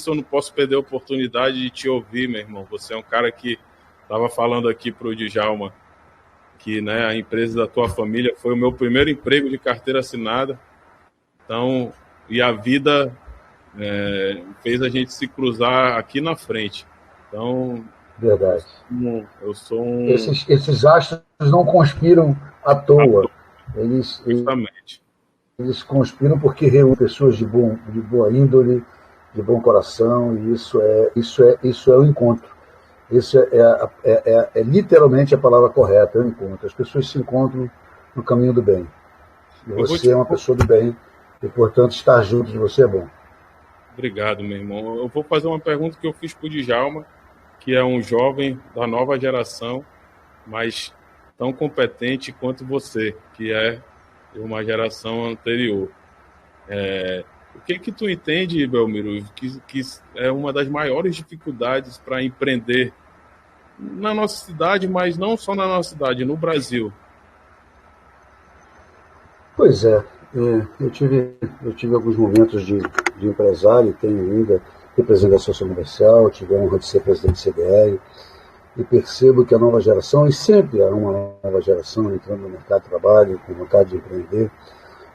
isso eu não posso perder a oportunidade de te ouvir, meu irmão. Você é um cara que estava falando aqui para o Djalma que, né, a empresa da tua família foi o meu primeiro emprego de carteira assinada. Então, e a vida fez a gente se cruzar aqui na frente. Então, Verdade. eu sou um... Esses astros não conspiram à toa. Eles, Justamente. eles conspiram porque reúnem pessoas de boa índole, de bom coração, e isso é o encontro. Isso é literalmente a palavra correta, é o encontro. As pessoas se encontram no caminho do bem. E você é uma pessoa do bem, e, portanto, estar junto de você é bom. Obrigado, meu irmão. Eu vou fazer uma pergunta que eu fiz para o Djalma, que é um jovem da nova geração, mas tão competente quanto você, que é uma geração anterior. O que tu entende, Belmiro, que é uma das maiores dificuldades para empreender na nossa cidade, mas não só na nossa cidade, no Brasil? Pois é, eu tive alguns momentos de empresário, tenho ainda, fui presidente da Associação Comercial, tive a honra de ser presidente do CDR, e percebo que a nova geração, e sempre há uma nova geração entrando no mercado de trabalho, com vontade de empreender,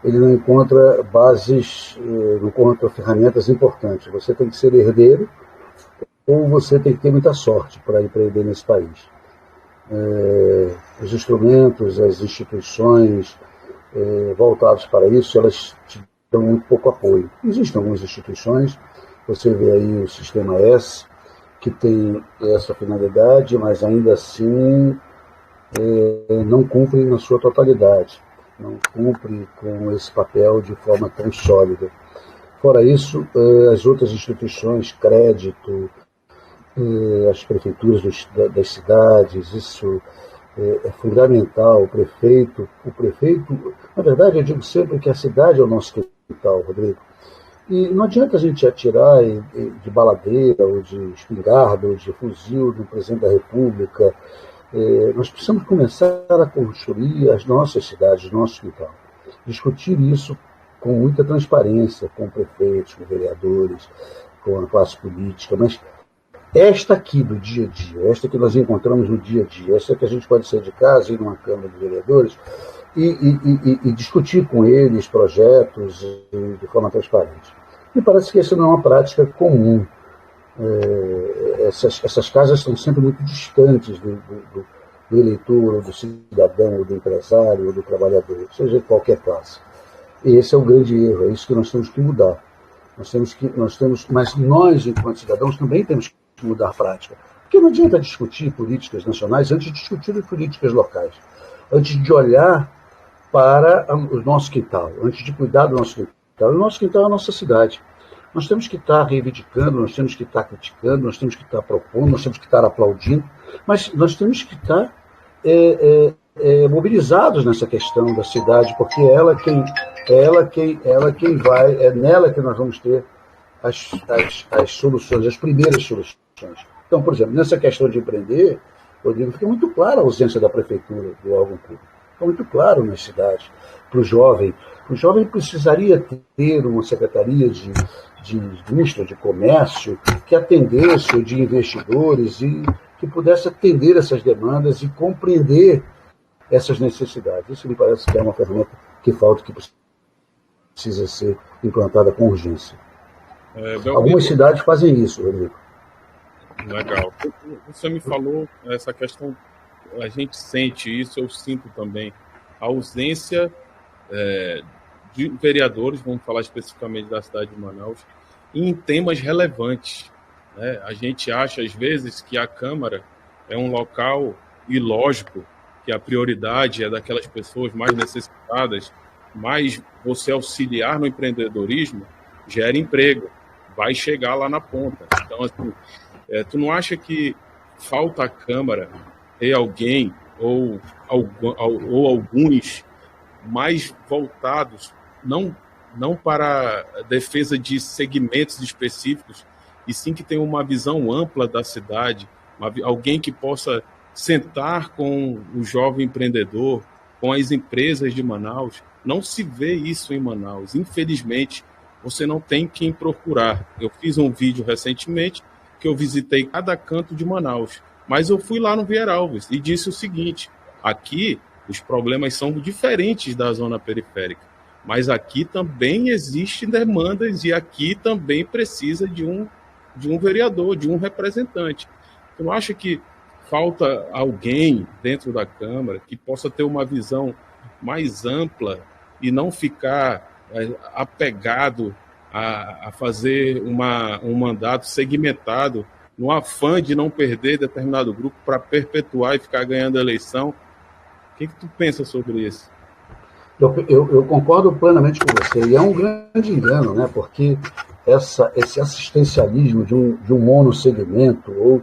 ele não encontra bases, não encontra ferramentas importantes. Você tem que ser herdeiro ou você tem que ter muita sorte para empreender nesse país. Os instrumentos, as instituições voltados para isso, elas te dão muito pouco apoio. Existem algumas instituições, você vê aí o Sistema S, que tem essa finalidade, mas ainda assim não cumpre na sua totalidade, não cumpre com esse papel de forma tão sólida. Fora isso, as outras instituições, crédito, as prefeituras das cidades, isso é fundamental. O prefeito, na verdade, eu digo sempre que a cidade é o nosso quintal, Rodrigo. E não adianta a gente atirar de baladeira, ou de espingarda, ou de fuzil do presidente da República. Nós precisamos começar a construir as nossas cidades, o nosso quintal. Discutir isso com muita transparência, com prefeitos, com vereadores, com a classe política, mas esta aqui do dia a dia, esta que nós encontramos no dia a dia, esta que a gente pode sair de casa, ir numa Câmara de Vereadores e discutir com eles projetos de forma transparente. Me parece que essa não é uma prática comum. Essas casas estão sempre muito distantes do eleitor, ou do cidadão, ou do empresário, ou do trabalhador, seja de qualquer classe. E esse é o grande erro, é isso que nós temos que mudar. Mas nós, enquanto cidadãos, também temos que mudar a prática. Porque não adianta discutir políticas nacionais antes de discutir políticas locais, antes de olhar para o nosso quintal, antes de cuidar do nosso quintal. O nosso quintal é a nossa cidade. Nós temos que estar reivindicando, nós temos que estar criticando, nós temos que estar propondo, nós temos que estar aplaudindo, mas nós temos que estar mobilizados nessa questão da cidade, porque é ela quem vai, é nela que nós vamos ter as soluções, as primeiras soluções. Então, por exemplo, nessa questão de empreender, Rodrigo, fica muito clara a ausência da prefeitura, do órgão público. Fica muito claro nas cidades. Para o jovem precisaria ter uma secretaria de indústria, de comércio, que atendesse, ou de investidores, e que pudesse atender essas demandas e compreender essas necessidades. Isso me parece que é uma ferramenta que falta, que precisa ser implantada com urgência. Algumas cidades fazem isso, Rodrigo. Legal. Você me falou essa questão, a gente sente isso, eu sinto também, a ausência de vereadores, vamos falar especificamente da cidade de Manaus, em temas relevantes. Né? A gente acha, às vezes, que a Câmara é um local ilógico, que a prioridade é daquelas pessoas mais necessitadas, mas você auxiliar no empreendedorismo gera emprego, vai chegar lá na ponta. Então, assim, tu não acha que falta a Câmara ter alguém ou alguns mais voltados não para a defesa de segmentos específicos, e sim que tenha uma visão ampla da cidade, alguém que possa sentar com o jovem empreendedor, com as empresas de Manaus? Não se vê isso em Manaus. Infelizmente, você não tem quem procurar. Eu fiz um vídeo recentemente que eu visitei cada canto de Manaus, mas eu fui lá no Vieira Alves e disse o seguinte: aqui os problemas são diferentes da zona periférica, mas aqui também existem demandas e aqui também precisa de um vereador, de um representante. Eu acho que falta alguém dentro da Câmara que possa ter uma visão mais ampla e não ficar apegado a fazer um mandato segmentado no afã de não perder determinado grupo para perpetuar e ficar ganhando a eleição. O que tu pensa sobre isso? Eu concordo plenamente com você, e é um grande engano, né? Porque esse assistencialismo de um monossegmento, ou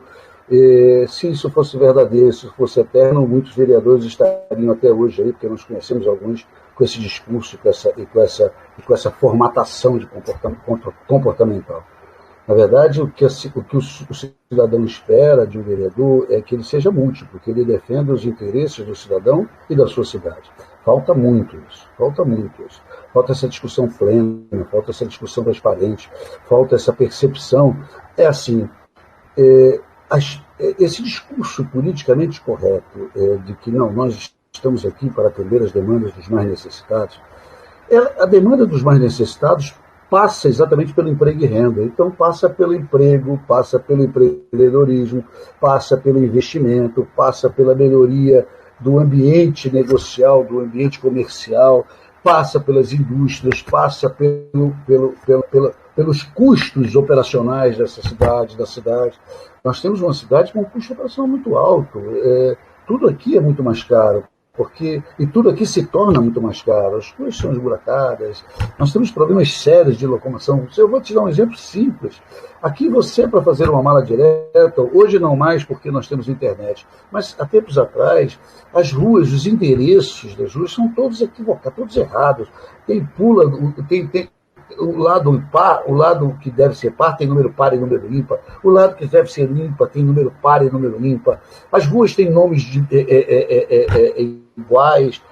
se isso fosse verdadeiro, se isso fosse eterno, muitos vereadores estariam até hoje aí, porque nós conhecemos alguns com esse discurso e com essa formatação de comportamental. Na verdade, o que o cidadão espera de um vereador é que ele seja múltiplo, que ele defenda os interesses do cidadão e da sua cidade. Falta muito isso. Falta essa discussão plena, falta essa discussão transparente, falta essa percepção. É assim, esse discurso politicamente correto de que não, nós estamos aqui para atender as demandas dos mais necessitados, a demanda dos mais necessitados passa exatamente pelo emprego e renda. Então passa pelo emprego, passa pelo empreendedorismo, passa pelo investimento, passa pela melhoria do ambiente negocial, do ambiente comercial, passa pelas indústrias, passa pelos custos operacionais dessa cidade, da cidade. Nós temos uma cidade com um custo operacional muito alto. Tudo aqui é muito mais caro. E tudo aqui se torna muito mais caro, as ruas são esburacadas, nós temos problemas sérios de locomoção. Eu vou te dar um exemplo simples. Aqui você, para fazer uma mala direta, hoje não mais porque nós temos internet, mas há tempos atrás, as ruas, os endereços das ruas são todos equivocados, todos errados. Tem o lado impar, o lado que deve ser par tem número par e número ímpar. O lado que deve ser ímpar tem número par e número ímpar. As ruas têm nomes iguais,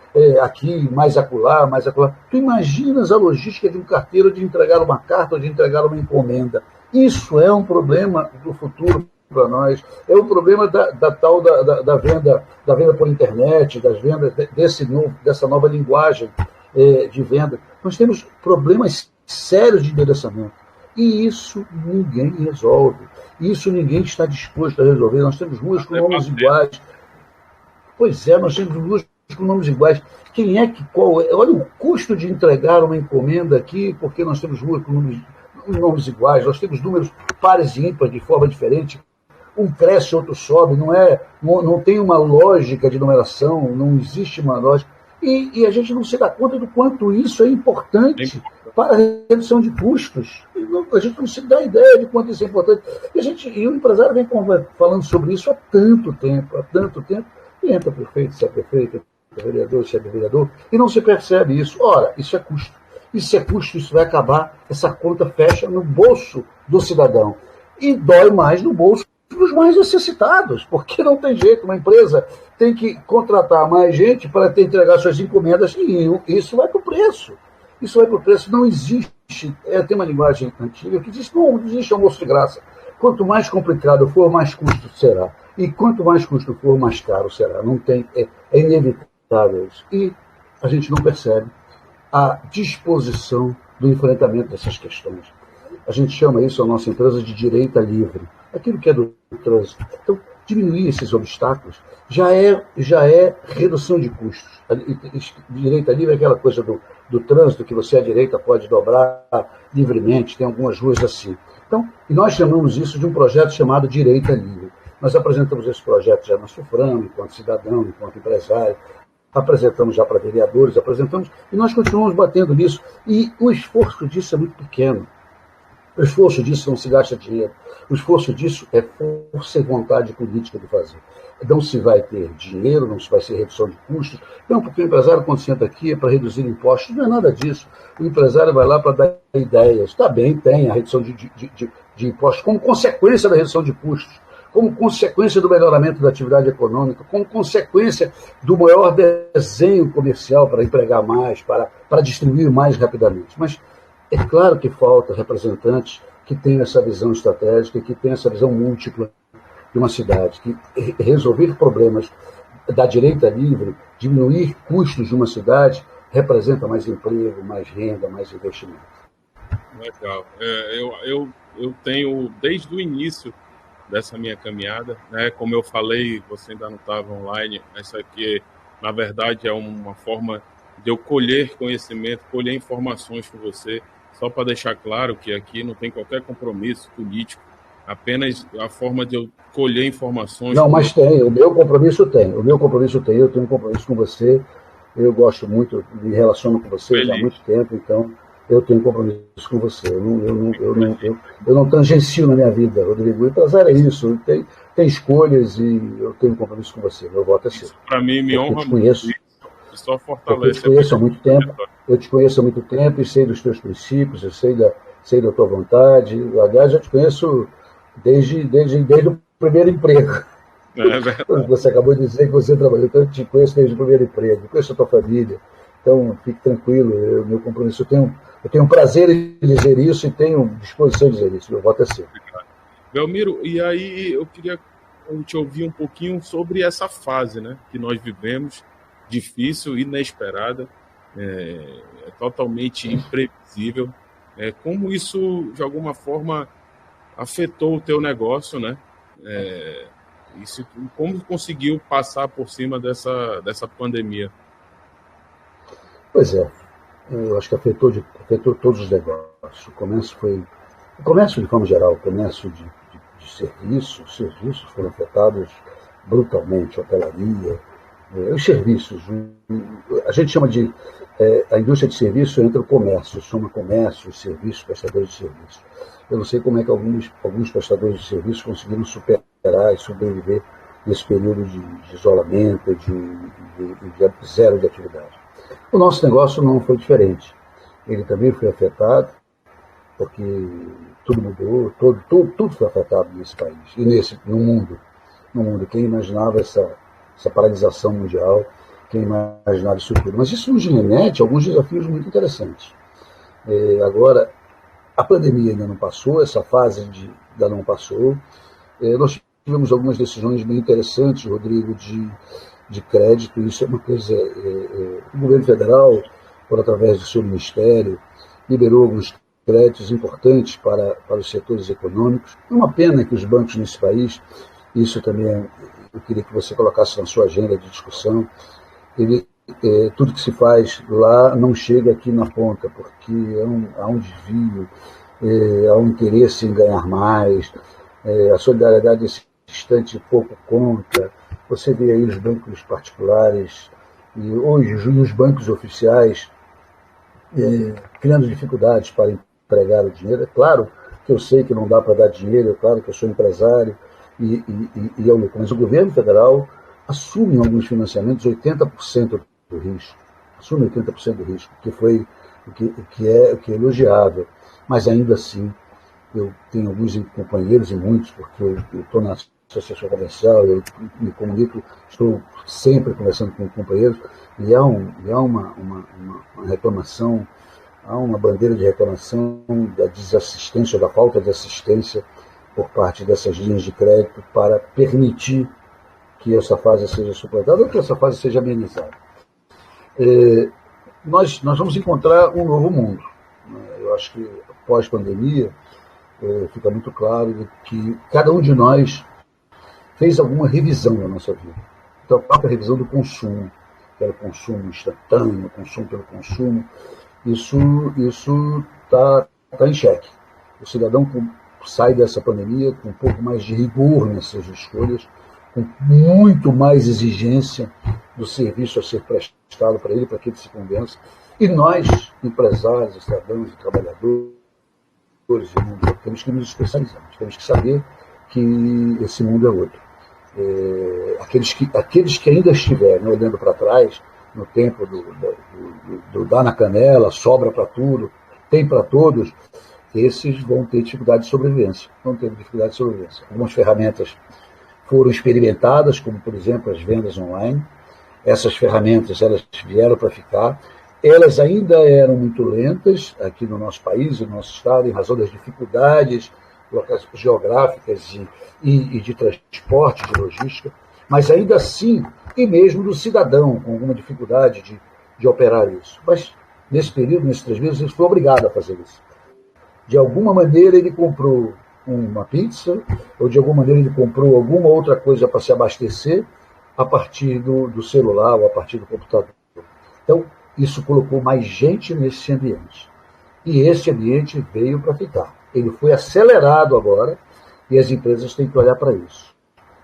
aqui, mais acolá, mais acolá. Tu imaginas a logística de um carteiro de entregar uma carta ou de entregar uma encomenda. Isso é um problema do futuro para nós. É um problema da venda por internet, das vendas dessa nova linguagem de venda. Nós temos problemas sérios de endereçamento. E isso ninguém resolve. Isso ninguém está disposto a resolver. Nós temos ruas com nomes iguais. Pois é, nós temos ruas com nomes iguais. Olha o custo de entregar uma encomenda aqui, porque nós temos ruas com nomes iguais, nós temos números pares e ímpares de forma diferente. Um cresce, outro sobe. Não tem uma lógica de numeração, não existe uma lógica. E a gente não se dá conta do quanto isso é importante para a redução de custos. A gente não se dá ideia de quanto isso é importante. E o empresário vem falando sobre isso há tanto tempo, e entra prefeito, se é prefeito, vereador, se é vereador, e não se percebe isso. Ora, isso é custo. Isso vai acabar, essa conta fecha no bolso do cidadão. E dói mais no bolso dos mais necessitados, porque não tem jeito, uma empresa tem que contratar mais gente para entregar suas encomendas e isso vai para o preço. Não existe, tem uma linguagem antiga que diz que não existe almoço de graça. Quanto mais complicado for, mais custo será. E quanto mais custo for, mais caro será. Não tem, é inevitável isso. E a gente não percebe a disposição do enfrentamento dessas questões. A gente chama isso, a nossa empresa, de direita livre. Aquilo que é do trânsito. Então, diminuir esses obstáculos já é redução de custos. Direita livre é aquela coisa do trânsito, que você à direita pode dobrar livremente, tem algumas ruas assim. Então, e nós chamamos isso de um projeto chamado Direita Livre. Nós apresentamos esse projeto já na SUFRAM, enquanto cidadão, enquanto empresário, apresentamos já para vereadores, e nós continuamos batendo nisso. E o esforço disso é muito pequeno. O esforço disso não se gasta dinheiro. O esforço disso é força e vontade política de fazer. Não se vai ter dinheiro, não se vai ser redução de custos. Não, porque o empresário, quando senta aqui, é para reduzir impostos. Não é nada disso. O empresário vai lá para dar ideias. Está bem, tem a redução de impostos como consequência da redução de custos, como consequência do melhoramento da atividade econômica, como consequência do maior desenho comercial para empregar mais, para distribuir mais rapidamente. Mas É claro que falta representantes que tenham essa visão estratégica, que tenham essa visão múltipla de uma cidade, que resolver problemas da direita livre, diminuir custos de uma cidade, representa mais emprego, mais renda, mais investimento. Legal. Eu tenho, desde o início dessa minha caminhada, né, como eu falei, você ainda não estava online, essa aqui, na verdade, é uma forma de eu colher conhecimento, colher informações com você, só para deixar claro que aqui não tem qualquer compromisso político, apenas a forma de eu colher informações. Não, mas tem, o meu compromisso tem, eu tenho um compromisso com você, eu gosto muito, me relaciono com você já há muito tempo, então eu tenho um compromisso com você, eu não tangencio na minha vida, Rodrigo, e prazer é isso, tem escolhas e eu tenho um compromisso com você, meu voto é seu. Para mim, me honra muito. Isso, só fortalece. Eu te conheço há muito tempo, e sei dos teus princípios, eu sei da tua vontade, aliás, eu te conheço desde o primeiro emprego. Você acabou de dizer que você trabalhou, então eu te conheço desde o primeiro emprego, conheço a tua família, então fique tranquilo, meu compromisso, eu tenho prazer em dizer isso e tenho disposição em dizer isso, meu voto é seu. Belmiro, e aí eu queria te ouvir um pouquinho sobre essa fase, né, que nós vivemos, difícil, inesperada, totalmente imprevisível, como isso, de alguma forma, afetou o teu negócio, né? Como conseguiu passar por cima dessa pandemia? Pois é, eu acho que afetou todos os negócios. O comércio de forma geral, o comércio de serviços foram afetados brutalmente, hotelaria, os serviços. A gente chama de a indústria de serviço entra o comércio, soma comércio, serviços, prestadores de serviço. Eu não sei como é que alguns prestadores de serviço conseguiram superar e sobreviver nesse período de isolamento, de zero de atividade. O nosso negócio não foi diferente. Ele também foi afetado, porque tudo mudou, tudo foi afetado nesse país e no mundo. Quem imaginava essa paralisação mundial, quem imaginava isso tudo. Mas isso nos remete a alguns desafios muito interessantes. Agora, a pandemia ainda não passou, essa fase ainda não passou. Nós tivemos algumas decisões bem interessantes, Rodrigo, de crédito. Isso é uma coisa... o governo federal, por através do seu ministério, liberou alguns créditos importantes para os setores econômicos. É uma pena que os bancos nesse país, isso também eu queria que você colocasse na sua agenda de discussão, tudo que se faz lá não chega aqui na ponta, porque há um desvio, há um interesse em ganhar mais, a solidariedade desse instante pouco conta. Você vê aí os bancos particulares e hoje os bancos oficiais criando dificuldades para empregar o dinheiro. É claro que eu sei que não dá para dar dinheiro, é claro que eu sou empresário e é o lucro, mas o governo federal assume em alguns financiamentos 80% do risco, assume 80% do risco, o que é elogiável, mas ainda assim eu tenho alguns companheiros e muitos, porque eu estou na associação comercial, eu me comunico, estou sempre conversando com companheiros, e há uma reclamação, há uma bandeira de reclamação da desassistência, da falta de assistência por parte dessas linhas de crédito para permitir que essa fase seja suportada ou que essa fase seja amenizada. Nós vamos encontrar um novo mundo. Eu acho que pós-pandemia fica muito claro que cada um de nós fez alguma revisão na nossa vida. Então, a própria revisão do consumo, que era o consumo instantâneo, o consumo pelo consumo, isso está em xeque. O cidadão sai dessa pandemia com um pouco mais de rigor nessas escolhas, com muito mais exigência do serviço a ser prestado para ele, para que ele se convença. E nós, empresários, cidadãos e trabalhadores, temos que nos especializarmos, temos que saber que esse mundo é outro. Aqueles que ainda estiverem olhando para trás, no tempo do dar na canela, sobra para tudo, tem para todos, esses vão ter dificuldade de sobrevivência. Algumas ferramentas foram experimentadas, como, por exemplo, as vendas online. Essas ferramentas elas vieram para ficar. elas ainda eram muito lentas aqui no nosso país, no nosso estado, em razão das dificuldades geográficas e de transporte, de logística, mas ainda assim, e mesmo do cidadão com alguma dificuldade de operar isso. Mas nesse período, nesses 3 meses, ele foi obrigado a fazer isso. De alguma maneira ele comprou uma pizza, ou de alguma maneira ele comprou alguma outra coisa para se abastecer a partir do celular ou a partir do computador. Então, isso colocou mais gente nesse ambiente. E esse ambiente veio para ficar. Ele foi acelerado agora e as empresas têm que olhar para isso.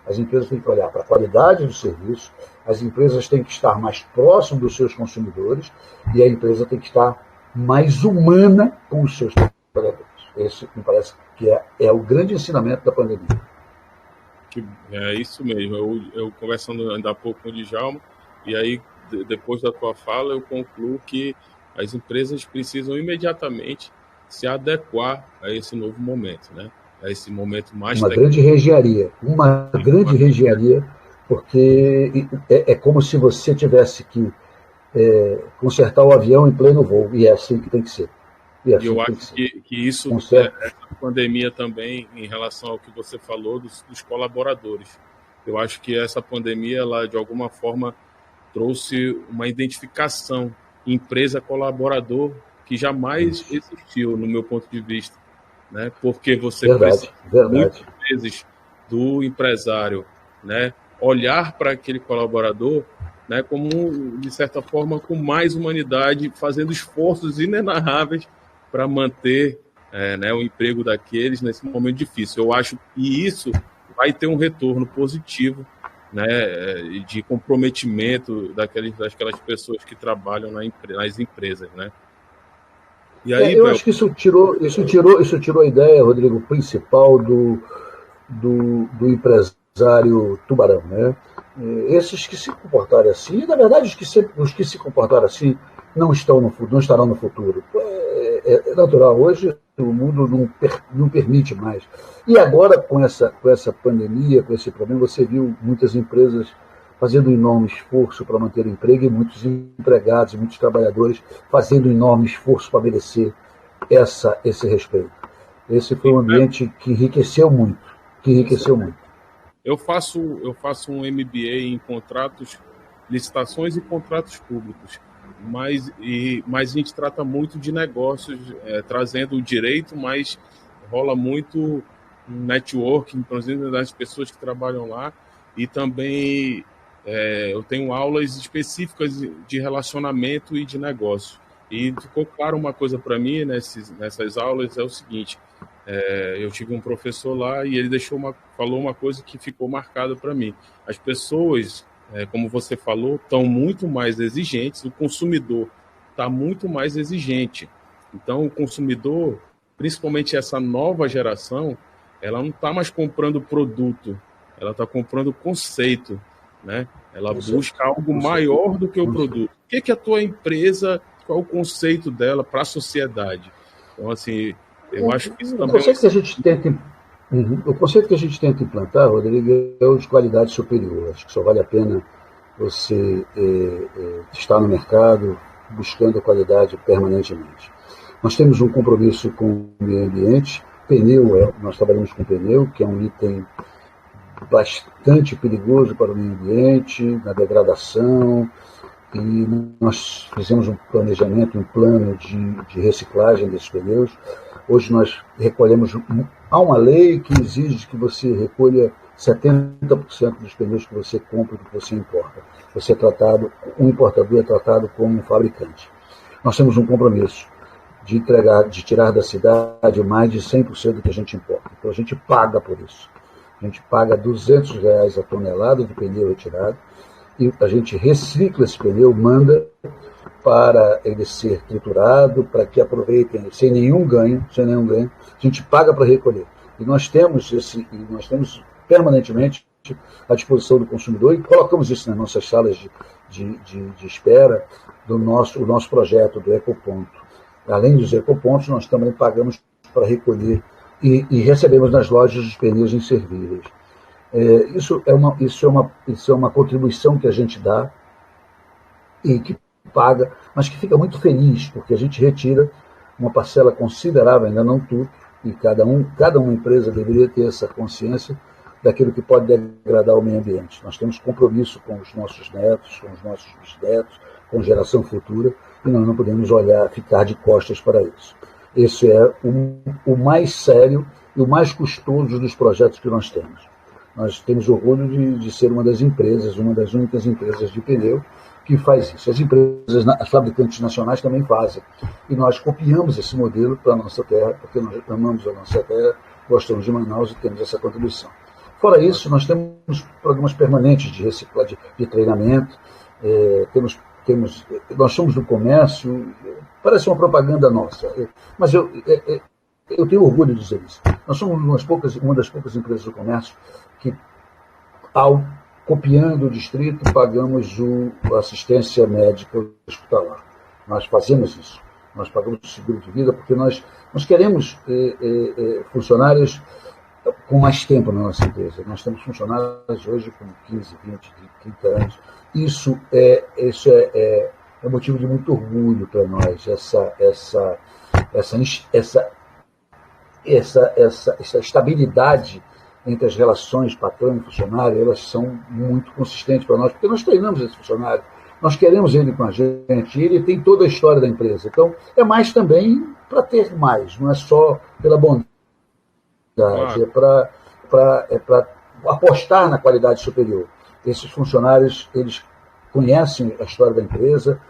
As empresas têm que olhar para a qualidade do serviço, as empresas têm que estar mais próximas dos seus consumidores e a empresa tem que estar mais humana com os seus trabalhadores. Esse me parece que é o grande ensinamento da pandemia. É isso mesmo. Eu conversando ainda há pouco com o Djalma, e aí, depois da tua fala, eu concluo que as empresas precisam imediatamente se adequar a esse novo momento, né? A esse momento mais grande reengenharia, uma grande reengenharia, porque é como se você tivesse que consertar o avião em pleno voo, e é assim que tem que ser. E eu acho que isso, essa pandemia também, em relação ao que você falou dos colaboradores, eu acho que essa pandemia, ela de alguma forma trouxe uma identificação empresa-colaborador que jamais existiu, no meu ponto de vista, né? Porque você precisa muitas vezes do empresário, né, olhar para aquele colaborador, né, como, de certa forma, com mais humanidade, fazendo esforços inenarráveis para manter né, o emprego daqueles nesse momento difícil. Eu acho que isso vai ter um retorno positivo, né, de comprometimento daquelas pessoas que trabalham nas empresas, né? E aí, eu acho que isso tirou a ideia, Rodrigo, principal do empresário tubarão, né? Esses que se comportarem assim, na verdade os que se comportaram assim não estarão no futuro. É natural, hoje o mundo não permite mais. E agora, com essa pandemia, com esse problema, você viu muitas empresas fazendo um enorme esforço para manter o emprego e muitos empregados, muitos trabalhadores fazendo um enorme esforço para merecer esse respeito. Esse foi um ambiente que enriqueceu muito. Eu faço um MBA em contratos, licitações e contratos públicos, mas a gente trata muito de negócios, trazendo o direito, mas rola muito networking, por exemplo, das pessoas que trabalham lá, e também eu tenho aulas específicas de relacionamento e de negócio. E ficou claro uma coisa para mim nessas aulas, é o seguinte: eu tive um professor lá e ele falou uma coisa que ficou marcada para mim. As pessoas, como você falou, estão muito mais exigentes, o consumidor está muito mais exigente. Então, o consumidor, principalmente essa nova geração, ela não está mais comprando produto, ela está comprando conceito, né? Ela busca algo maior do que o produto. O que é a tua empresa, qual é o conceito dela para a sociedade? Então, assim, eu acho que isso também... O conceito que a gente tenta implantar, Rodrigo, é o de qualidade superior. Acho que só vale a pena você estar no mercado buscando a qualidade permanentemente. Nós temos um compromisso com o meio ambiente. Pneu, nós trabalhamos com pneu, que é um item bastante perigoso para o meio ambiente, na degradação, e nós fizemos um planejamento, um plano de reciclagem desses pneus. Hoje nós recolhemos, há uma lei que exige que você recolha 70% dos pneus que você compra, do que você importa. Você é tratado, um importador é tratado como um fabricante. Nós temos um compromisso de tirar da cidade mais de 100% do que a gente importa. Então a gente paga por isso. A gente paga R$200 a tonelada de pneu retirado e a gente recicla esse pneu, manda para ele ser triturado, para que aproveitem sem nenhum ganho, a gente paga para recolher. E nós temos permanentemente à disposição do consumidor e colocamos isso nas nossas salas de espera o nosso projeto do Ecoponto. Além dos ecopontos, nós também pagamos para recolher e recebemos nas lojas os pneus inservíveis. Isso é uma contribuição que a gente dá e que paga, mas que fica muito feliz, porque a gente retira uma parcela considerável, ainda não tudo, e cada uma empresa deveria ter essa consciência daquilo que pode degradar o meio ambiente. Nós temos compromisso com os nossos netos, com os nossos bisnetos, com a geração futura, e nós não podemos ficar de costas para isso. Esse é o mais sério e o mais custoso dos projetos que nós temos. Nós temos orgulho de ser uma das únicas empresas de pneu que faz isso. As fabricantes nacionais também fazem. E nós copiamos esse modelo para a nossa terra, porque nós amamos a nossa terra, gostamos de Manaus e temos essa contribuição. Fora isso, nós temos programas permanentes de reciclagem, de treinamento, nós somos do comércio, parece uma propaganda nossa, mas eu tenho orgulho de dizer isso. Nós somos uma das poucas empresas do comércio que, copiando o distrito, pagamos a assistência médica hospitalar. Nós fazemos isso. Nós pagamos o seguro de vida porque nós queremos funcionários com mais tempo na nossa empresa. Nós temos funcionários hoje com 15, 20, 30 anos. Isso é motivo de muito orgulho para nós, essa estabilidade entre as relações patrão e funcionário, elas são muito consistentes para nós, porque nós treinamos esse funcionário, nós queremos ele com a gente, e ele tem toda a história da empresa. Então, é mais também para ter mais, não é só pela bondade, é para apostar na qualidade superior. Esses funcionários, eles conhecem a história da empresa,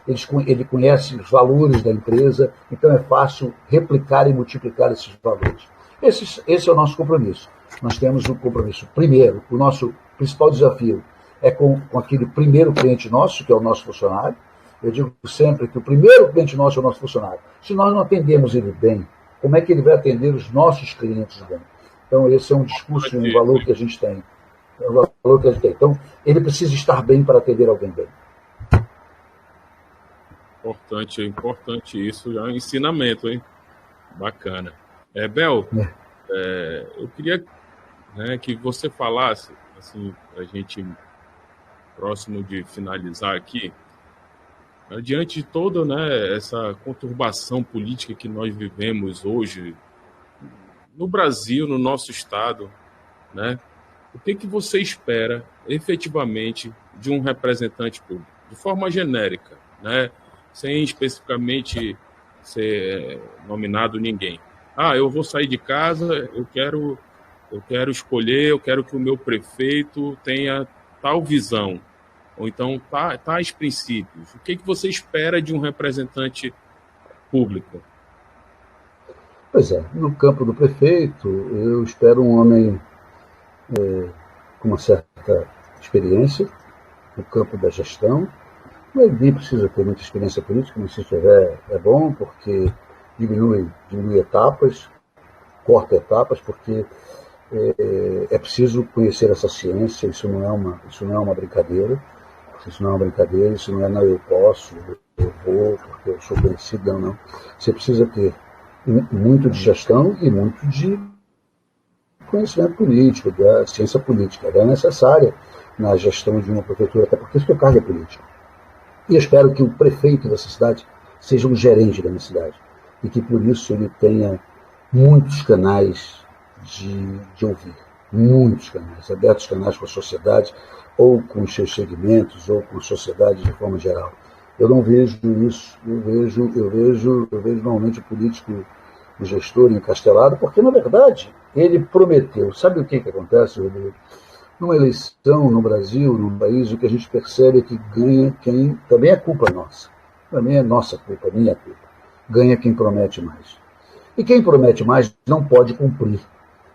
ele conhece os valores da empresa, então é fácil replicar e multiplicar esses valores. Esse é o nosso compromisso. Nós temos um compromisso. Primeiro, o nosso principal desafio é com aquele primeiro cliente nosso, que é o nosso funcionário. Eu digo sempre que o primeiro cliente nosso é o nosso funcionário. Se nós não atendemos ele bem, como é que ele vai atender os nossos clientes bem? Então, esse é um discurso, um valor que a gente tem. É o valor que a gente tem. Então, ele precisa estar bem para atender alguém bem. Importante isso, já é um ensinamento, hein? Bacana. Bel, eu queria que você falasse, assim, para a gente, próximo de finalizar aqui, diante de toda essa conturbação política que nós vivemos hoje no Brasil, no nosso estado, o que você espera efetivamente de um representante público, de forma genérica, sem especificamente ser nominado ninguém? Eu vou sair de casa, eu quero escolher, eu quero que o meu prefeito tenha tal visão, ou então tais princípios. O que você espera de um representante público? Pois é, no campo do prefeito, eu espero um homem com uma certa experiência no campo da gestão. Ele nem precisa ter muita experiência política, mas se tiver é bom, porque diminui etapas, corta etapas, porque é preciso conhecer essa ciência. Isso não é uma brincadeira, isso não é eu posso, eu vou, porque eu sou conhecido, não. Você precisa ter muito de gestão e muito de conhecimento político, da ciência política. É necessária na gestão de uma prefeitura, até porque isso é cargo político. E eu espero que o prefeito dessa cidade seja um gerente da minha cidade e que, por isso, ele tenha muitos canais de ouvir, muitos canais, abertos canais com a sociedade, ou com os seus segmentos, ou com a sociedade de forma geral. Eu não vejo isso, eu vejo normalmente o político, o gestor encastelado, porque, na verdade, ele prometeu. Sabe o que acontece, Rodrigo? Numa eleição no Brasil, num país, o que a gente percebe é que ganha quem... Também é culpa nossa. Também é nossa culpa, minha culpa. Ganha quem promete mais. E quem promete mais não pode cumprir.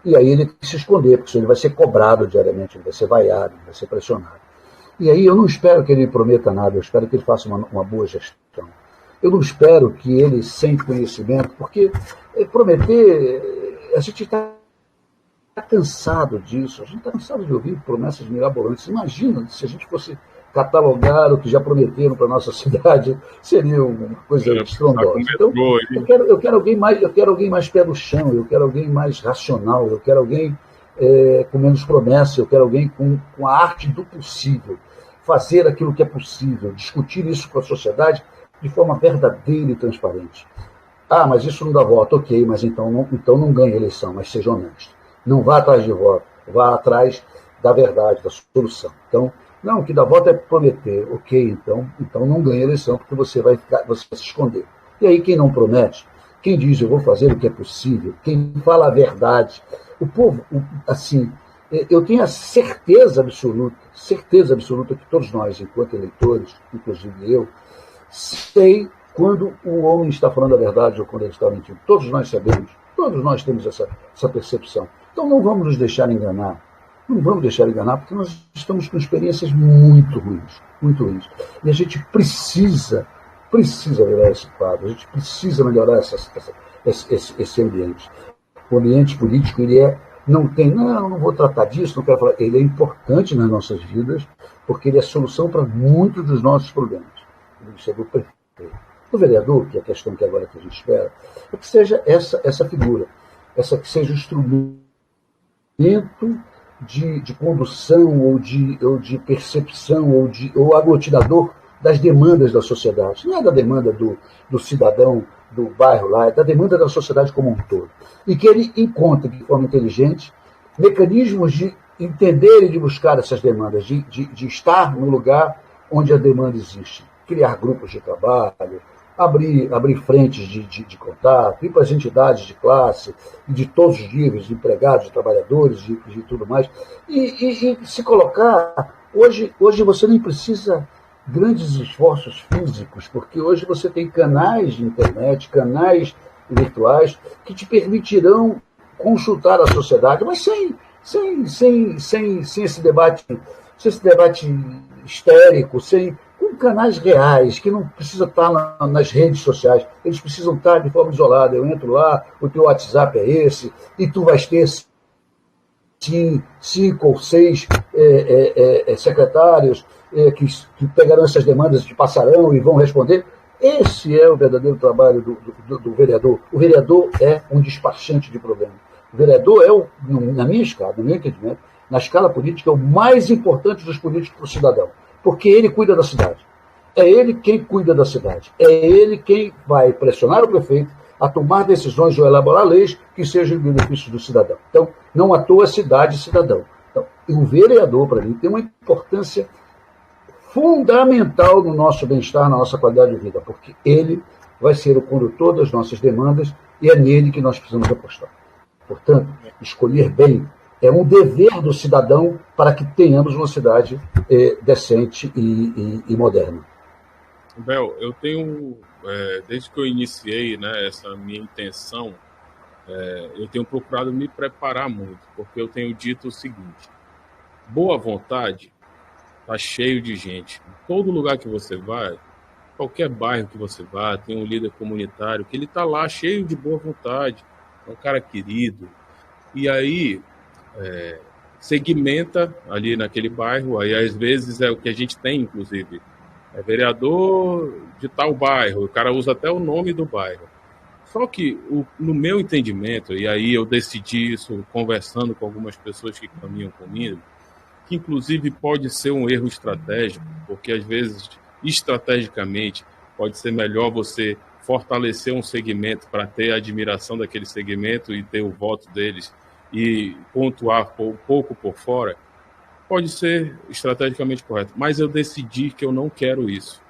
E aí ele tem que se esconder, porque ele vai ser cobrado diariamente, ele vai ser vaiado, ele vai ser pressionado. E aí eu não espero que ele prometa nada, eu espero que ele faça uma boa gestão. Eu não espero que ele, sem conhecimento, porque prometer, a gente está cansado disso, a gente está cansado de ouvir promessas mirabolantes. Imagina se a gente fosse catalogar o que já prometeram para a nossa cidade, seria uma coisa estrondosa. Então, eu quero alguém mais pé no chão, eu quero alguém mais racional, eu quero alguém com menos promessa, eu quero alguém com a arte do possível, fazer aquilo que é possível, discutir isso com a sociedade de forma verdadeira e transparente. Ah, mas isso não dá voto, ok, mas então não ganhe eleição, mas seja honesto. Não vá atrás de voto, vá atrás da verdade, da solução. Então, não, o que dá voto é prometer, ok, então não ganhe eleição, porque você vai se esconder. E aí quem não promete, quem diz eu vou fazer o que é possível, quem fala a verdade, o povo, assim, eu tenho a certeza absoluta que todos nós, enquanto eleitores, inclusive eu, sei quando o homem está falando a verdade ou quando ele está mentindo. Todos nós sabemos, todos nós temos essa percepção. Então não vamos nos deixar enganar. Não vamos deixar enganar, porque nós estamos com experiências muito ruins, muito ruins. E a gente precisa virar esse quadro, a gente precisa melhorar esse ambiente. O ambiente político, ele não vou tratar disso, não quero falar. Ele é importante nas nossas vidas, porque ele é a solução para muitos dos nossos problemas. Isso é do prefeito. O vereador, que é a questão que agora que a gente espera, é que seja essa figura, que seja o instrumento de condução ou de percepção ou aglutinador das demandas da sociedade. Não é da demanda do cidadão do bairro lá, é da demanda da sociedade como um todo. E que ele encontre de forma inteligente mecanismos de entender e de buscar essas demandas, de estar no lugar onde a demanda existe. Criar grupos de trabalho, abrir frentes de contato, ir para as entidades de classe, de todos os níveis, de empregados, de trabalhadores, de tudo mais, e se colocar. Hoje você nem precisa grandes esforços físicos, porque hoje você tem canais de internet, canais virtuais, que te permitirão consultar a sociedade, mas sem esse debate histérico, com canais reais, que não precisa estar nas redes sociais, eles precisam estar de forma isolada. Eu entro lá, o teu WhatsApp é esse, e tu vais ter 5 ou 6 secretários que pegarão essas demandas, te passarão e vão responder. Esse é o verdadeiro trabalho do vereador. O vereador é um despachante de problemas. O vereador na minha escala, no meu entendimento, na escala política, é o mais importante dos políticos para o cidadão, porque ele cuida da cidade. É ele quem cuida da cidade. É ele quem vai pressionar o prefeito a tomar decisões ou elaborar leis que sejam em benefício do cidadão. Então, não à toa cidade e cidadão. Então, o vereador, para mim, tem uma importância fundamental no nosso bem-estar, na nossa qualidade de vida, porque ele vai ser o condutor das nossas demandas e é nele que nós precisamos apostar. Portanto, escolher bem é um dever do cidadão para que tenhamos uma cidade decente e moderna. Bel, eu tenho, desde que eu iniciei, né, essa minha intenção, eu tenho procurado me preparar muito, porque eu tenho dito o seguinte: boa vontade está cheio de gente. Em todo lugar que você vai, qualquer bairro que você vá, tem um líder comunitário que ele está lá cheio de boa vontade, é um cara querido. E aí segmenta ali naquele bairro, aí às vezes é o que a gente tem, inclusive, é vereador de tal bairro, o cara usa até o nome do bairro. Só que, no meu entendimento, e aí eu decidi isso conversando com algumas pessoas que caminham comigo, que inclusive pode ser um erro estratégico, porque às vezes, estrategicamente, pode ser melhor você fortalecer um segmento para ter a admiração daquele segmento e ter o voto deles e pontuar um pouco por fora. Pode ser estrategicamente correto, mas eu decidi que eu não quero isso.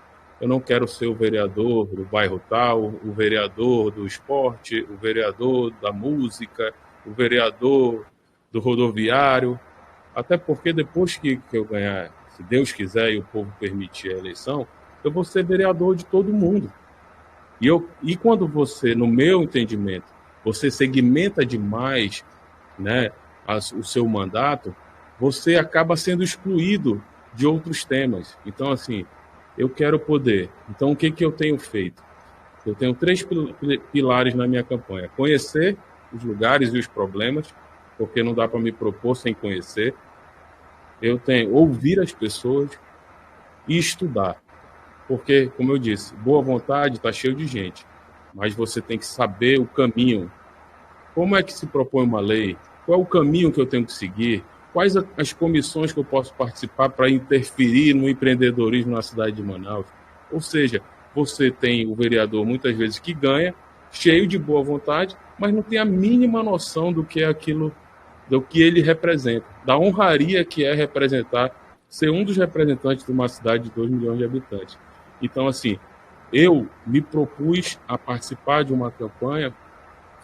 Eu não quero ser o vereador do bairro tal, o vereador do esporte, o vereador da música, o vereador do rodoviário. Até porque depois que eu ganhar, se Deus quiser e o povo permitir a eleição, eu vou ser vereador de todo mundo. E quando você, no meu entendimento, você segmenta demais, né, o seu mandato, você acaba sendo excluído de outros temas. Então, assim, eu quero poder. Então, o que eu tenho feito? Eu tenho 3 pilares na minha campanha. Conhecer os lugares e os problemas, porque não dá para me propor sem conhecer. Eu tenho ouvir as pessoas e estudar. Porque, como eu disse, boa vontade está cheio de gente, mas você tem que saber o caminho. Como é que se propõe uma lei? Qual é o caminho que eu tenho que seguir? Quais as comissões que eu posso participar para interferir no empreendedorismo na cidade de Manaus? Ou seja, você tem o vereador, muitas vezes, que ganha, cheio de boa vontade, mas não tem a mínima noção do que é aquilo, do que ele representa, da honraria que é representar, ser um dos representantes de uma cidade de 2 milhões de habitantes. Então, assim, eu me propus a participar de uma campanha,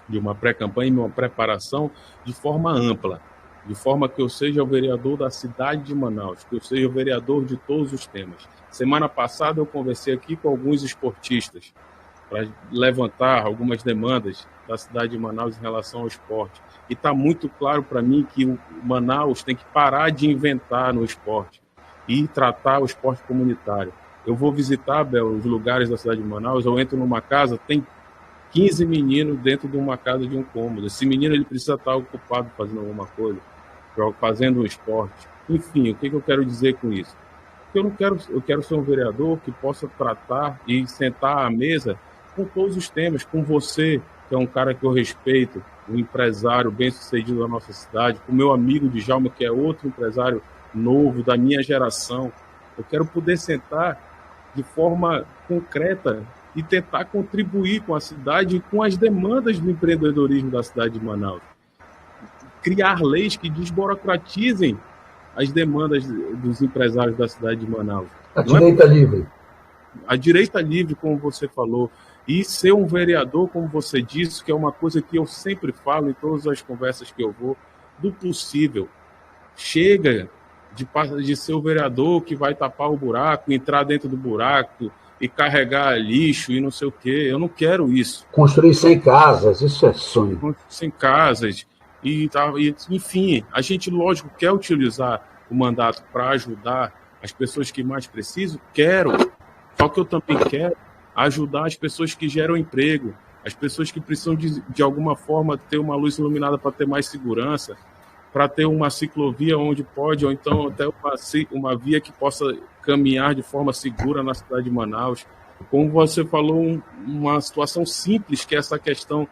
de uma pré-campanha e uma preparação de forma ampla, de forma que eu seja o vereador da cidade de Manaus, que eu seja o vereador de todos os temas. Semana passada eu conversei aqui com alguns esportistas para levantar algumas demandas da cidade de Manaus em relação ao esporte. E está muito claro para mim que o Manaus tem que parar de inventar no esporte e tratar o esporte comunitário. Eu vou visitar, Bel, os lugares da cidade de Manaus, eu entro numa casa, tem 15 meninos dentro de uma casa de um cômodo. Esse menino ele precisa estar ocupado fazendo alguma coisa, fazendo um esporte. Enfim, o que eu quero dizer com isso? Eu quero ser um vereador que possa tratar e sentar à mesa com todos os temas, com você, que é um cara que eu respeito, um empresário bem-sucedido da nossa cidade, com o meu amigo Djalma, que é outro empresário novo, da minha geração. Eu quero poder sentar de forma concreta e tentar contribuir com a cidade e com as demandas do empreendedorismo da cidade de Manaus. Criar leis que desburocratizem as demandas dos empresários da cidade de Manaus. A direita livre. A direita livre, como você falou, e ser um vereador, como você disse, que é uma coisa que eu sempre falo em todas as conversas que eu vou, do possível. Chega de ser o vereador que vai tapar o buraco, entrar dentro do buraco e carregar lixo e não sei o quê. Eu não quero isso. Construir 100 casas, isso é sonho. Construir 100 casas. Enfim, a gente, lógico, quer utilizar o mandato para ajudar as pessoas que mais precisam. Quero. Só que eu também quero ajudar as pessoas que geram emprego, as pessoas que precisam, de alguma forma, ter uma luz iluminada para ter mais segurança, para ter uma ciclovia onde pode, ou então até uma via que possa caminhar de forma segura na cidade de Manaus. Como você falou, uma situação simples, que é essa questão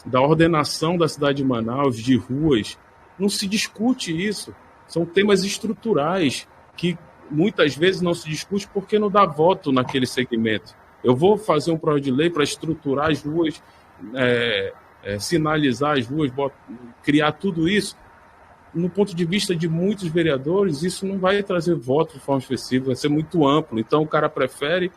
da ordenação da cidade de Manaus, de ruas. Não se discute isso. São temas estruturais que muitas vezes não se discute porque não dá voto naquele segmento. Eu vou fazer um projeto de lei para estruturar as ruas, sinalizar as ruas, criar tudo isso. No ponto de vista de muitos vereadores, isso não vai trazer voto de forma específica, vai ser muito amplo. Então, o cara prefere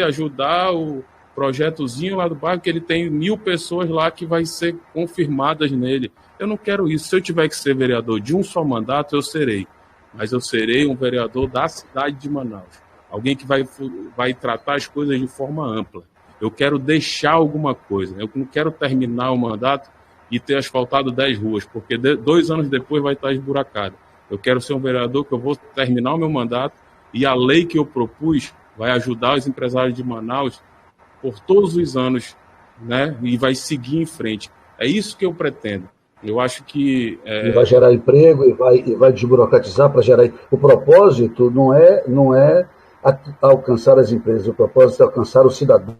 ajudar o projetozinho lá do bairro, que ele tem 1.000 pessoas lá que vai ser confirmadas nele. Eu não quero isso. Se eu tiver que ser vereador de um só mandato, eu serei. Mas eu serei um vereador da cidade de Manaus. Alguém que vai tratar as coisas de forma ampla. Eu quero deixar alguma coisa. Eu não quero terminar o mandato e ter asfaltado 10 ruas, porque 2 anos depois vai estar esburacado. Eu quero ser um vereador que eu vou terminar o meu mandato e a lei que eu propus vai ajudar os empresários de Manaus por todos os anos, né? E vai seguir em frente. É isso que eu pretendo. Eu acho que... E vai gerar emprego e vai desburocratizar para gerar... O propósito não é alcançar as empresas, o propósito é alcançar o cidadão,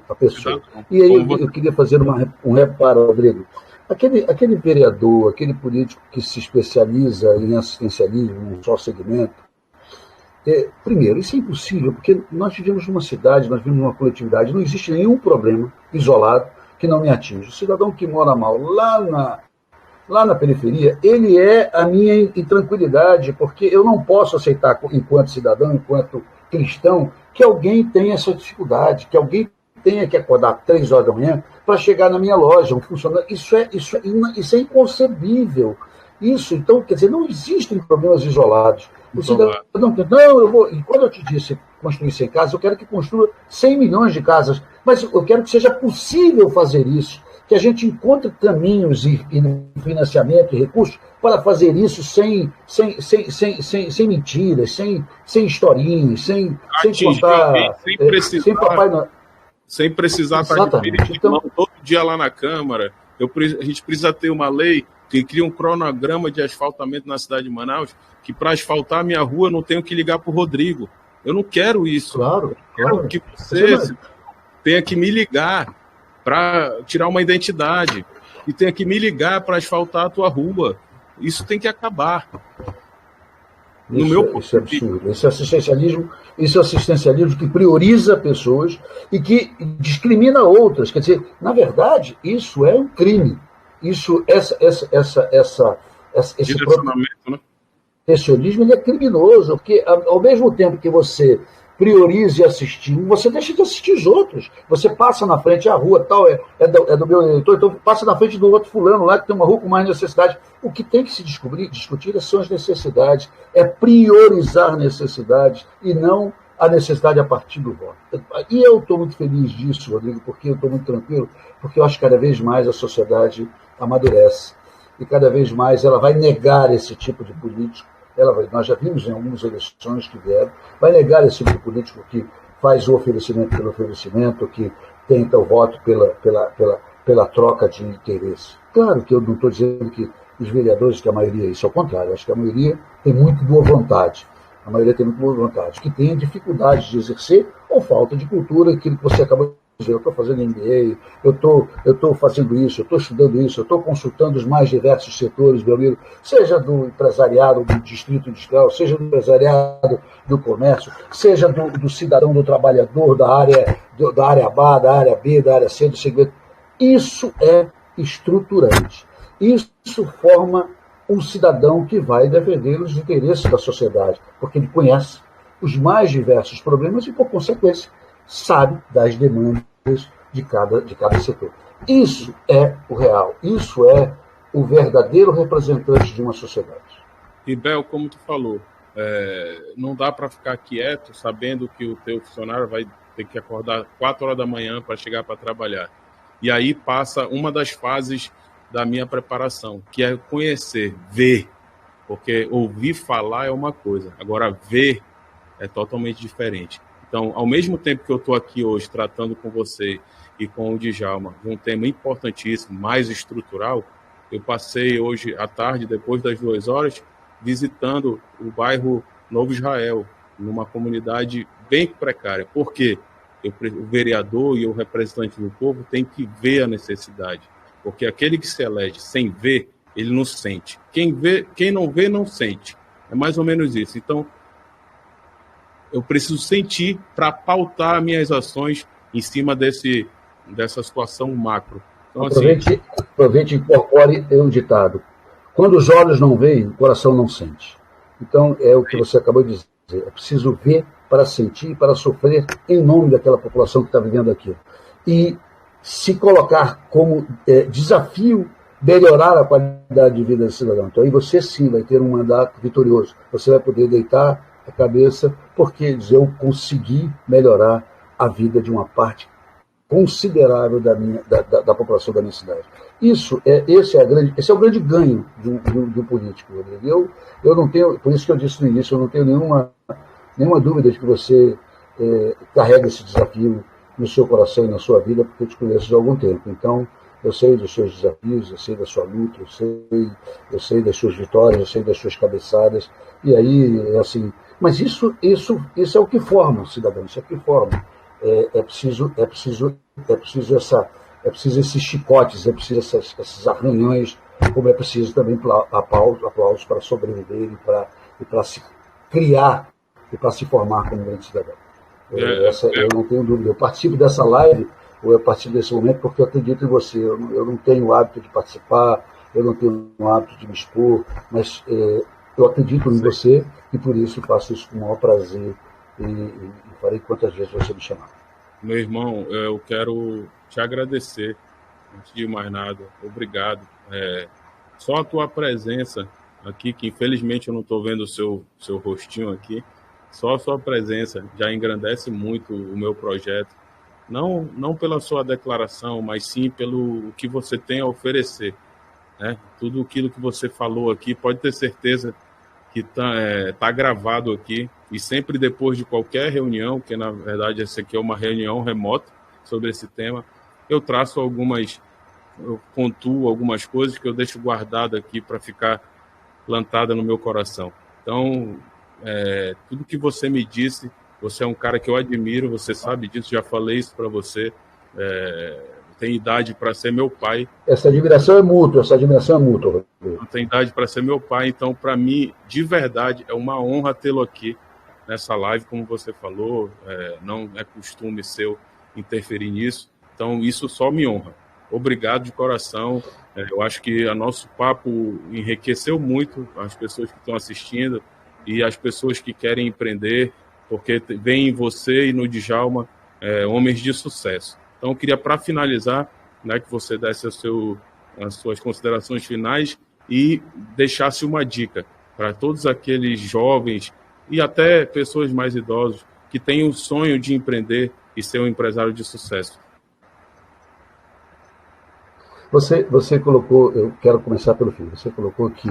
a pessoa. E aí eu queria fazer um reparo, Rodrigo. Aquele vereador, aquele político que se especializa em assistencialismo, num só segmento, primeiro, isso é impossível, porque nós vivemos numa cidade, nós vivemos numa coletividade, não existe nenhum problema isolado que não me atinja. O cidadão que mora mal lá na periferia, ele é a minha intranquilidade, porque eu não posso aceitar, enquanto cidadão, enquanto cristão, que alguém tenha essa dificuldade, que alguém tenha que acordar 3 horas da manhã para chegar na minha loja, um funcionário. Isso é inconcebível. Então, quer dizer, não existem problemas isolados. O cidadão e quando eu te disse construir 100 casas, eu quero que construa 100 milhões de casas, mas eu quero que seja possível fazer isso, que a gente encontre caminhos e financiamento e recursos para fazer isso sem mentiras, sem historinhas, sem contar... Sem precisar estar de todo dia lá na Câmara. A gente precisa ter uma lei que cria um cronograma de asfaltamento na cidade de Manaus, que para asfaltar a minha rua eu não tenho que ligar para o Rodrigo. Eu não quero isso. Claro. Quero que você tenha que me ligar para tirar uma identidade e tenha que me ligar para asfaltar a tua rua. Isso tem que acabar. Isso é absurdo. Esse assistencialismo que prioriza pessoas e que discrimina outras. Quer dizer, na verdade, isso é um crime. Esse protecionismo, ele é criminoso, porque ao mesmo tempo que você priorize assistir um, você deixa de assistir os outros. Você passa na frente, a rua tal é do meu eleitor, então passa na frente do outro fulano lá que tem uma rua com mais necessidade. O que tem que se discutir são as necessidades, é priorizar necessidades e não a necessidade a partir do voto. E eu estou muito feliz disso, Rodrigo, porque eu estou muito tranquilo, porque eu acho que cada vez mais a sociedade amadurece e cada vez mais ela vai negar esse tipo de político. Nós já vimos em algumas eleições que vieram, vai negar esse tipo de político que faz o oferecimento pelo oferecimento, que tenta o voto pela troca de interesse. Claro que eu não estou dizendo que os vereadores, que a maioria é isso, ao contrário, acho que a maioria tem muito boa vontade. A maioria tem muito boa vontade, que tem dificuldade de exercer ou falta de cultura, aquilo que você acabou de dizer. Eu estou fazendo MBA, eu estou fazendo isso, eu estou estudando isso, eu estou consultando os mais diversos setores, meu amigo, seja do empresariado do distrito industrial, seja do empresariado do comércio, seja do cidadão, do trabalhador, da área A, da área B, da área C, do segmento. Isso é estruturante. Isso forma um cidadão que vai defender os interesses da sociedade, porque ele conhece os mais diversos problemas e, por consequência, sabe das demandas de cada setor. Isso é o real, isso é o verdadeiro representante de uma sociedade. E, Bel, como tu falou, não dá para ficar quieto sabendo que o teu funcionário vai ter que acordar 4 horas da manhã para chegar para trabalhar. E aí passa uma das fases da minha preparação, que é conhecer, ver, porque ouvir falar é uma coisa, agora ver é totalmente diferente. Então, ao mesmo tempo que eu estou aqui hoje tratando com você e com o Djalma de um tema importantíssimo, mais estrutural, eu passei hoje à tarde, depois das 2 horas, visitando o bairro Novo Israel, numa comunidade bem precária. Por quê? O vereador e o representante do povo tem que ver a necessidade. Porque aquele que se elege sem ver, ele não sente. Quem não vê, não sente. É mais ou menos isso. Então, eu preciso sentir para pautar minhas ações em cima dessa situação macro. Então, aproveite e incorpore um ditado. Quando os olhos não veem, o coração não sente. Então, é o que você acabou de dizer. É preciso ver para sentir, para sofrer em nome daquela população que está vivendo aqui. E se colocar como desafio melhorar a qualidade de vida do cidadão. Então aí você sim vai ter um mandato vitorioso. Você vai poder deitar a cabeça porque dizer, eu consegui melhorar a vida de uma parte considerável da população da minha cidade. Esse é o grande ganho de um político. Eu não tenho, por isso que eu disse no início, eu não tenho nenhuma dúvida de que você carrega esse desafio no seu coração e na sua vida, porque eu te conheço há algum tempo. Então, eu sei dos seus desafios, eu sei da sua luta, eu sei das suas vitórias, eu sei das suas cabeçadas. E aí, assim, mas isso é o que forma o cidadão, isso é o que forma. É preciso esses chicotes, é preciso esses arranhões, como é preciso também aplausos para sobreviver e para se criar e para se formar como um grande cidadão. Eu não tenho dúvida. Eu participo dessa live, ou eu participo desse momento, porque eu acredito em você. Eu não tenho o hábito de participar, eu não tenho o hábito de me expor, mas eu acredito em você e por isso faço isso com o maior prazer e farei quantas vezes você me chamar. Meu irmão, eu quero te agradecer, antes de mais nada. Obrigado. Só a tua presença aqui, que infelizmente eu não estou vendo o seu rostinho aqui, só a sua presença já engrandece muito o meu projeto. Não pela sua declaração, mas sim pelo que você tem a oferecer. Né? Tudo aquilo que você falou aqui, pode ter certeza que tá gravado aqui. E sempre depois de qualquer reunião, que na verdade essa aqui é uma reunião remota sobre esse tema, eu pontuo algumas coisas que eu deixo guardado aqui para ficar plantada no meu coração. Então, tudo que você me disse, você é um cara que eu admiro, você sabe disso, já falei isso para você, tem idade para ser meu pai. Essa admiração é mútua, Rodrigo. Não tem idade para ser meu pai, então, para mim, de verdade, é uma honra tê-lo aqui nessa live, como você falou, não é costume seu interferir nisso, então isso só me honra. Obrigado de coração, eu acho que o nosso papo enriqueceu muito as pessoas que estão assistindo e as pessoas que querem empreender, porque vem em você e no Djalma homens de sucesso. Então, eu queria, para finalizar, né, que você desse as suas considerações finais e deixasse uma dica para todos aqueles jovens e até pessoas mais idosas que têm o sonho de empreender e ser um empresário de sucesso. Você colocou, eu quero começar pelo fim, você colocou que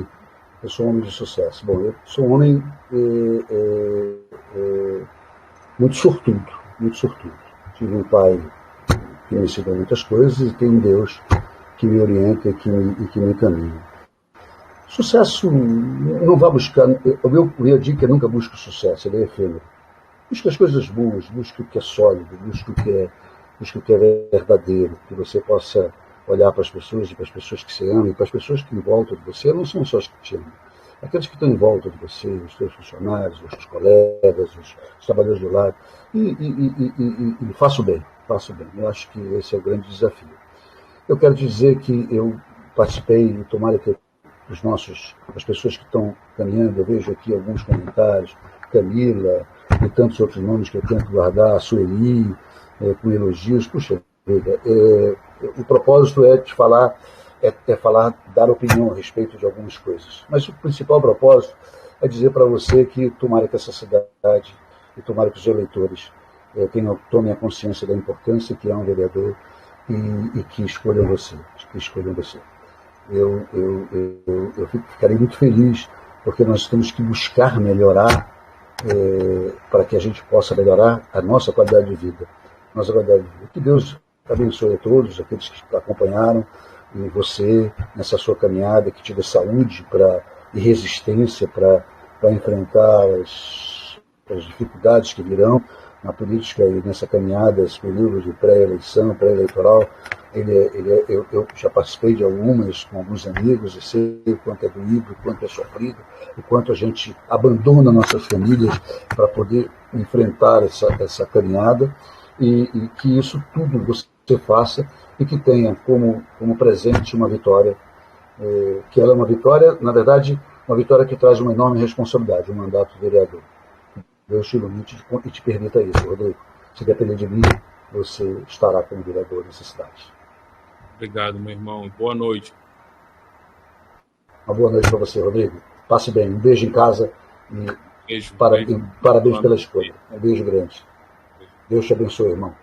eu sou um homem de sucesso. Bom, eu sou um homem muito sortudo, muito sortudo. Tive um pai que me ensinou muitas coisas e tenho um Deus que me orienta e que me encaminha. Sucesso, não vá buscar, a minha dica é nunca busque o sucesso, ele é efêmero. Busque as coisas boas, busque o que é sólido, busque o que é verdadeiro, que você possa olhar para as pessoas e para as pessoas que você ama e para as pessoas que em volta de você, não são só as que te amam. Aqueles que estão em volta de você, os seus funcionários, os seus colegas, os trabalhadores do lar, e faça o bem, faça o bem. Eu acho que esse é o grande desafio. Eu quero dizer que eu participei, e tomara que as pessoas que estão caminhando, eu vejo aqui alguns comentários, Camila e tantos outros nomes que eu tento guardar, a Sueli, com elogios. Puxa vida, o propósito é te falar, dar opinião a respeito de algumas coisas. Mas o principal propósito é dizer para você que tomara que essa cidade e tomara que os eleitores tomem a consciência da importância que é um vereador e que escolham você. Eu ficarei muito feliz, porque nós temos que buscar melhorar para que a gente possa melhorar a nossa qualidade de vida. Que Deus abençoe a todos, aqueles que acompanharam, e você nessa sua caminhada, que te dê saúde e resistência para enfrentar as dificuldades que virão na política e nessa caminhada, esse período de pré-eleição, pré-eleitoral. Eu já participei de algumas com alguns amigos e sei o quanto é doído, o quanto é sofrido, o quanto a gente abandona nossas famílias para poder enfrentar essa caminhada e que isso tudo você faça e que tenha como presente uma vitória, que ela é uma vitória, na verdade, uma vitória que traz uma enorme responsabilidade, um mandato de vereador. Deus te ilumine e te permita isso, Rodrigo. Se depender de mim, você estará como vereador nessa cidade. Obrigado, meu irmão. Boa noite. Uma boa noite para você, Rodrigo. Passe bem. Um beijo em casa e beijo. Parabéns pela escolha. Um beijo grande. Deus te abençoe, irmão.